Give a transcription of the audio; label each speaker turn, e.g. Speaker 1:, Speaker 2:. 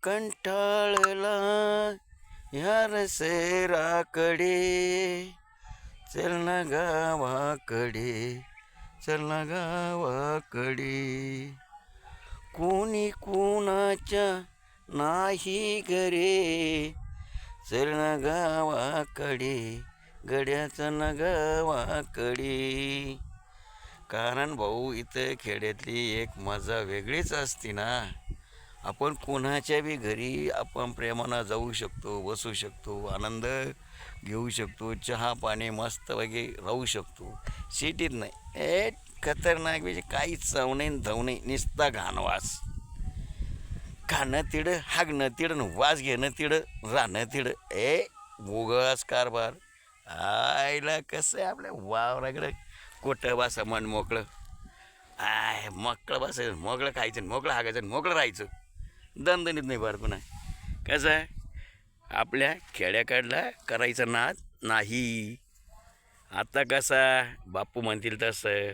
Speaker 1: कंटाळला ह्या रसेराकडे, चल ना गावाकडे, चल ना गावाकडे. कोणी कुणाच्या नाही घरे, चल ना गावाकडे, गड्याचा ना गावाकडे. कारण भाऊ इथं खेड्यातली एक मजा वेगळीच असते ना. आपण कोणाच्या बी घरी आपण प्रेमानं जाऊ शकतो, बसू शकतो, आनंद घेऊ शकतो, चहा पाणी मस्त वगैरे राहू शकतो. सिटीत नाही, खतरनाक म्हणजे काहीच चव नाही, धाव नाही, नुसता घाणवास. खाणं तिडं, हागणं तिडं, वास घेणं तिडं, राहणं तिडं. बोगस कारभार. आईला कसं आहे आपल्या वावराकडं कोटं बसा मन मोकळं. मोकळं बसायचं, मोकळं खायचं, मोकळं हागायचं, मोकळं राहायचं. दणदणीत नाही बरं पुन्हा. कसं आहे आपल्या खेड्याकडला करायचा नाद नाही. आता कसा बापू म्हणतील तसं